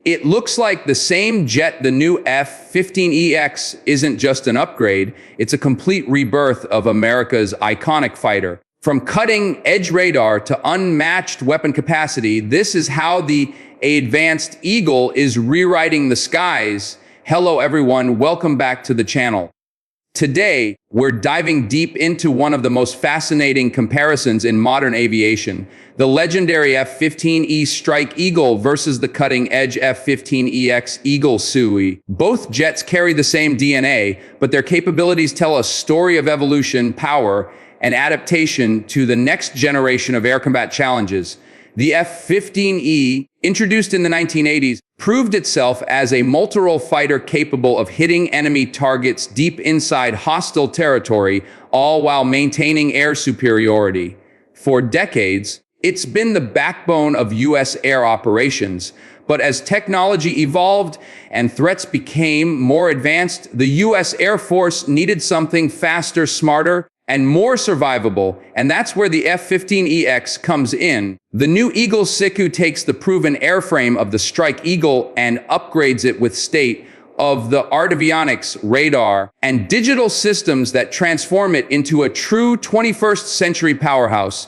It looks like the same jet, the new F-15EX, isn't just an upgrade, it's a complete rebirth of America's iconic fighter. From cutting-edge radar to unmatched weapon capacity, this is how the advanced Eagle is rewriting the skies. Hello everyone, welcome back to the channel. Today, we're diving deep into one of the most fascinating comparisons in modern aviation, the legendary F-15E Strike Eagle versus the cutting-edge F-15EX Eagle II. Both jets carry the same DNA, but their capabilities tell a story of evolution, power, and adaptation to the next generation of air combat challenges. The F-15E, introduced in the 1980s, proved itself as a multi-role fighter capable of hitting enemy targets deep inside hostile territory, all while maintaining air superiority. For decades, it's been the backbone of U.S. air operations. But as technology evolved and threats became more advanced, the U.S. Air Force needed something faster, smarter, and more survivable, and that's where the F-15EX comes in. The new Eagle II takes the proven airframe of the Strike Eagle and upgrades it with state-of-the-art avionics, radar, and digital systems that transform it into a true 21st century powerhouse.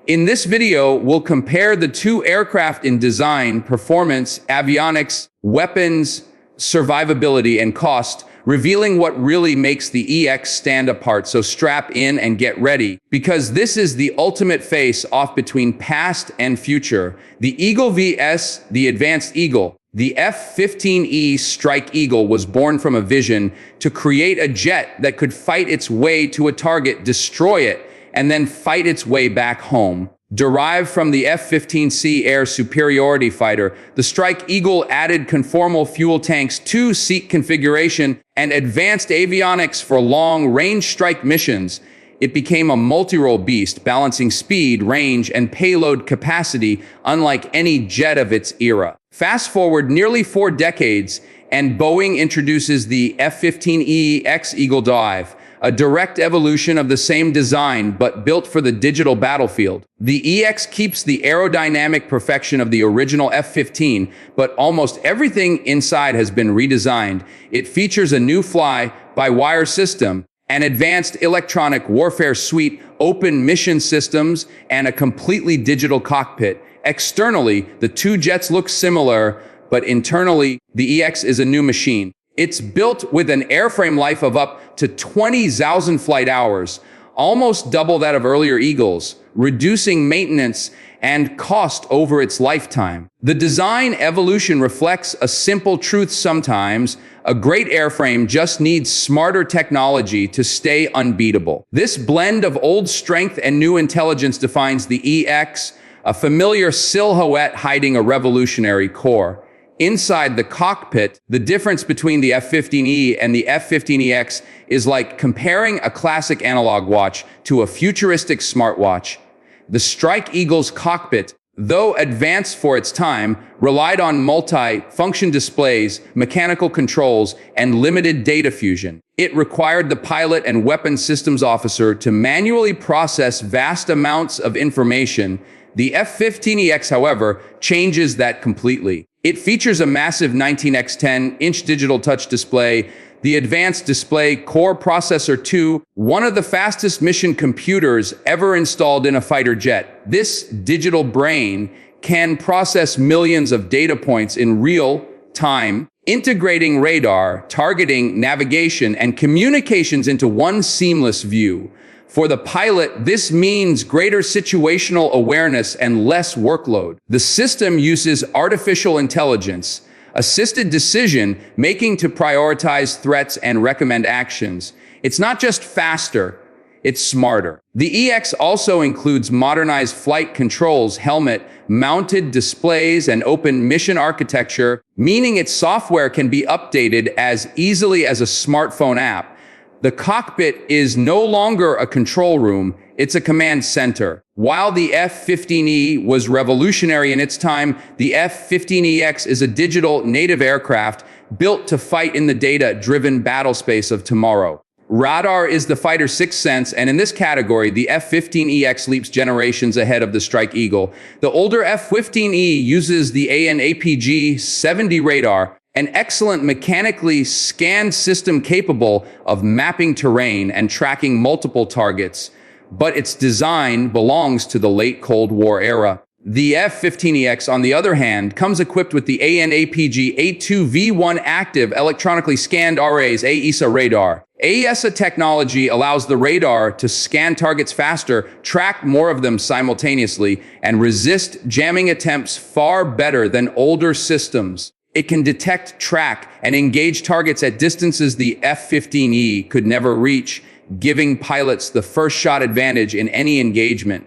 In this video, we'll compare the two aircraft in design, performance, avionics, weapons, survivability, and cost, revealing what really makes the EX stand apart. So strap in and get ready, because this is the ultimate face-off between past and future. The Eagle vs. the advanced Eagle. The F-15E Strike Eagle was born from a vision to create a jet that could fight its way to a target, destroy it, and then fight its way back home. Derived from the F-15C air superiority fighter, the Strike Eagle added conformal fuel tanks, two-seat configuration, and advanced avionics for long-range strike missions. It became a multi-role beast, balancing speed, range, and payload capacity unlike any jet of its era. Fast forward nearly 4 decades, and Boeing introduces the F-15EX Eagle II, a direct evolution of the same design, but built for the digital battlefield. The EX keeps the aerodynamic perfection of the original F-15, but almost everything inside has been redesigned. It features a new fly-by-wire system, an advanced electronic warfare suite, open mission systems, and a completely digital cockpit. Externally, the two jets look similar, but internally, the EX is a new machine. It's built with an airframe life of up to 20,000 flight hours, almost double that of earlier Eagles, reducing maintenance and cost over its lifetime. The design evolution reflects a simple truth sometimes: a great airframe just needs smarter technology to stay unbeatable. This blend of old strength and new intelligence defines the EX, a familiar silhouette hiding a revolutionary core. Inside the cockpit, the difference between the F-15E and the F-15EX is like comparing a classic analog watch to a futuristic smartwatch. The Strike Eagle's cockpit, though advanced for its time, relied on multi-function displays, mechanical controls, and limited data fusion. It required the pilot and weapons systems officer to manually process vast amounts of information. The F-15EX, however, changes that completely. It features a massive 19x10-inch digital touch display, the Advanced Display Core Processor 2, one of the fastest mission computers ever installed in a fighter jet. This digital brain can process millions of data points in real time, integrating radar, targeting, navigation, and communications into one seamless view. For the pilot, this means greater situational awareness and less workload. The system uses artificial intelligence, assisted decision-making to prioritize threats and recommend actions. It's not just faster, it's smarter. The EX also includes modernized flight controls, helmet-mounted displays, and open mission architecture, meaning its software can be updated as easily as a smartphone app. The cockpit is no longer a control room, it's a command center. While the F-15E was revolutionary in its time, the F-15EX is a digital native aircraft built to fight in the data-driven battlespace of tomorrow. Radar is the fighter's sixth sense, and in this category, the F-15EX leaps generations ahead of the Strike Eagle. The older F-15E uses the AN/APG-70 radar, an excellent mechanically scanned system capable of mapping terrain and tracking multiple targets, but its design belongs to the late Cold War era. The F-15EX, on the other hand, comes equipped with the AN/APG-A2V1 active electronically scanned arrays AESA radar. AESA technology allows the radar to scan targets faster, track more of them simultaneously, and resist jamming attempts far better than older systems. It can detect, track, and engage targets at distances the F-15E could never reach, giving pilots the first shot advantage in any engagement.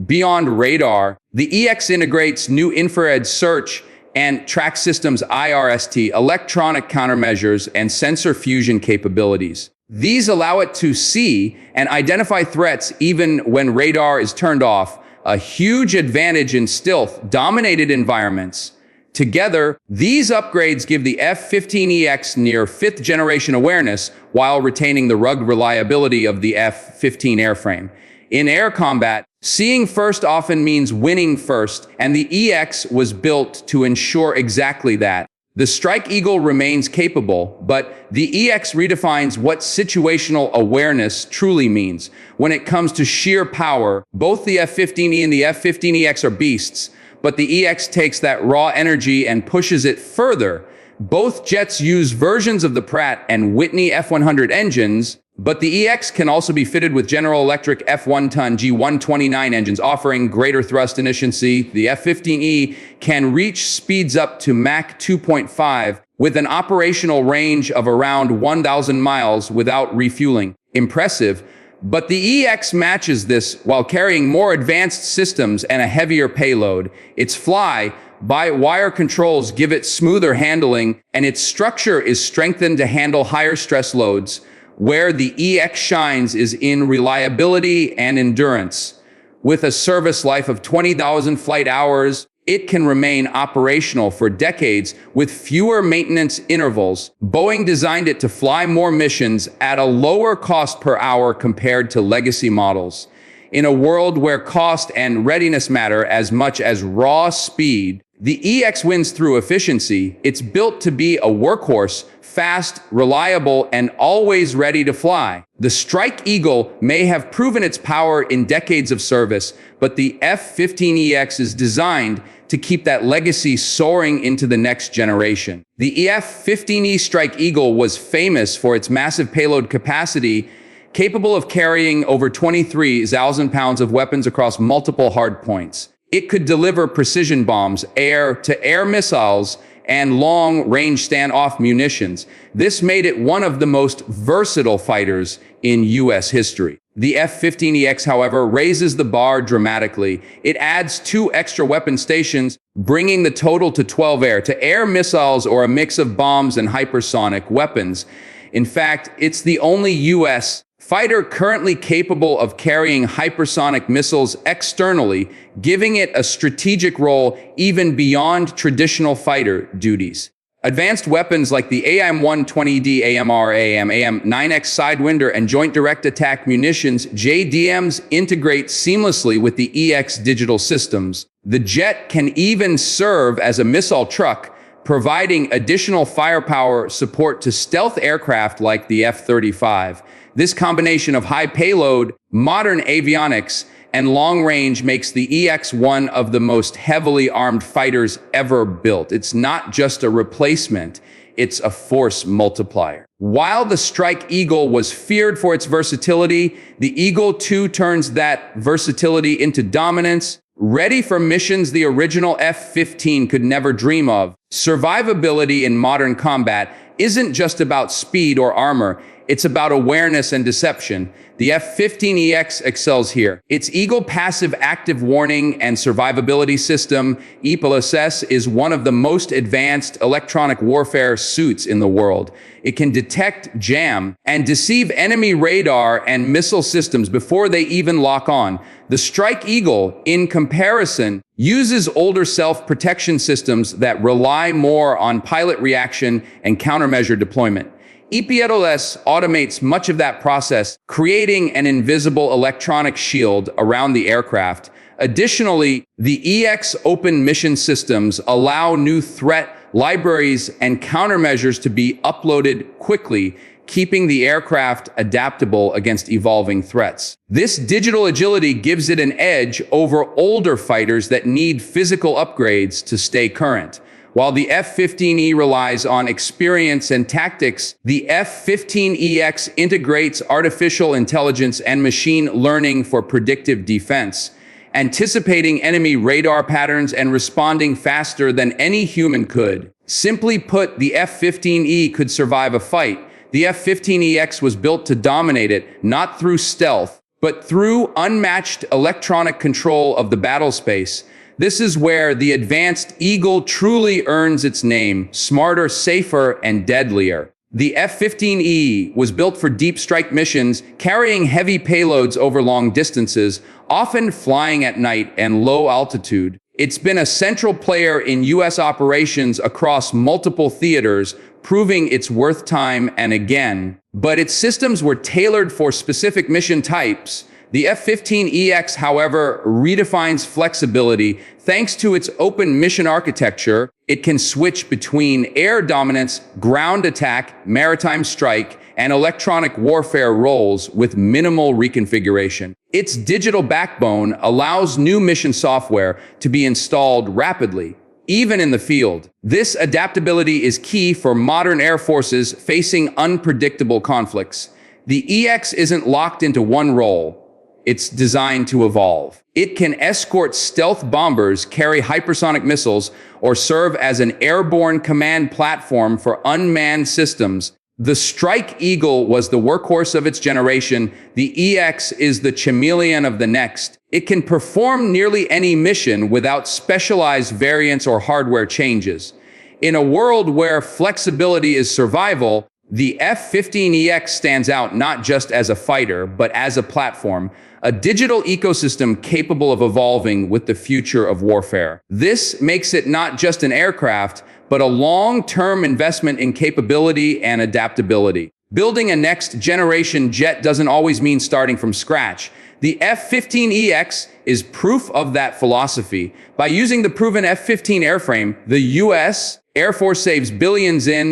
Beyond radar, the EX integrates new infrared search and track systems IRST, electronic countermeasures, and sensor fusion capabilities. These allow it to see and identify threats even when radar is turned off, a huge advantage in stealth-dominated environments. Together, these upgrades give the F-15EX near fifth-generation awareness while retaining the rugged reliability of the F-15 airframe. In air combat, seeing first often means winning first, and the EX was built to ensure exactly that. The Strike Eagle remains capable, but the EX redefines what situational awareness truly means. When it comes to sheer power, both the F-15E and the F-15EX are beasts, but the EX takes that raw energy and pushes it further. Both jets use versions of the Pratt and Whitney F-100 engines, but the EX can also be fitted with General Electric F-1-ton G129 engines, offering greater thrust efficiency. The F-15E can reach speeds up to Mach 2.5 with an operational range of around 1,000 miles without refueling. Impressive. But the EX matches this while carrying more advanced systems and a heavier payload. Its fly-by-wire controls give it smoother handling, and its structure is strengthened to handle higher stress loads. Where the EX shines is in reliability and endurance. With a service life of 20,000 flight hours, it can remain operational for decades with fewer maintenance intervals. Boeing designed it to fly more missions at a lower cost per hour compared to legacy models. In a world where cost and readiness matter as much as raw speed, the EX wins through efficiency. It's built to be a workhorse, fast, reliable, and always ready to fly. The Strike Eagle may have proven its power in decades of service, but the F-15EX is designed to keep that legacy soaring into the next generation. The F-15E Strike Eagle was famous for its massive payload capacity, capable of carrying over 23,000 pounds of weapons across multiple hardpoints. It could deliver precision bombs, air-to-air missiles, and long-range standoff munitions. This made it one of the most versatile fighters in U.S. history. The F-15EX, however, raises the bar dramatically. It adds 2 extra weapon stations, bringing the total to 12 air-to-air missiles or a mix of bombs and hypersonic weapons. In fact, it's the only U.S. fighter currently capable of carrying hypersonic missiles externally, giving it a strategic role even beyond traditional fighter duties. Advanced weapons like the AIM-120D AMR, AIM-9X Sidewinder, and Joint Direct Attack Munitions JDMs integrate seamlessly with the EX digital systems. The jet can even serve as a missile truck, providing additional firepower support to stealth aircraft like the F-35. This combination of high payload, modern avionics, and long range makes the EX one of the most heavily armed fighters ever built. It's not just a replacement, it's a force multiplier. While the Strike Eagle was feared for its versatility, the Eagle II turns that versatility into dominance, ready for missions the original F-15 could never dream of. Survivability in modern combat isn't just about speed or armor, it's about awareness and deception. The F-15EX excels here. Its Eagle Passive Active Warning and Survivability System, EPASS, is one of the most advanced electronic warfare suits in the world. It can detect, jam, and deceive enemy radar and missile systems before they even lock on. The Strike Eagle, in comparison, uses older self-protection systems that rely more on pilot reaction and countermeasure deployment. EPLS automates much of that process, creating an invisible electronic shield around the aircraft. Additionally, the EX open mission systems allow new threat libraries and countermeasures to be uploaded quickly, keeping the aircraft adaptable against evolving threats. This digital agility gives it an edge over older fighters that need physical upgrades to stay current. While the F-15E relies on experience and tactics, the F-15EX integrates artificial intelligence and machine learning for predictive defense, anticipating enemy radar patterns and responding faster than any human could. Simply put, the F-15E could survive a fight. The F-15EX was built to dominate it, not through stealth, but through unmatched electronic control of the battle space. This is where the advanced Eagle truly earns its name: smarter, safer, and deadlier. The F-15E was built for deep strike missions, carrying heavy payloads over long distances, often flying at night and low altitude. It's been a central player in U.S. operations across multiple theaters, proving its worth time and again. But its systems were tailored for specific mission types. The F-15EX, however, redefines flexibility. Thanks to its open mission architecture, it can switch between air dominance, ground attack, maritime strike, and electronic warfare roles with minimal reconfiguration. Its digital backbone allows new mission software to be installed rapidly, even in the field. This adaptability is key for modern air forces facing unpredictable conflicts. The EX isn't locked into one role. It's designed to evolve. It can escort stealth bombers, carry hypersonic missiles, or serve as an airborne command platform for unmanned systems. The Strike Eagle was the workhorse of its generation. The EX is the chameleon of the next. It can perform nearly any mission without specialized variants or hardware changes. In a world where flexibility is survival, the F-15EX stands out not just as a fighter, but as a platform, a digital ecosystem capable of evolving with the future of warfare. This makes it not just an aircraft, but a long-term investment in capability and adaptability. Building a next-generation jet doesn't always mean starting from scratch. The F-15EX is proof of that philosophy. By using the proven F-15 airframe, the U.S. Air Force saves billions in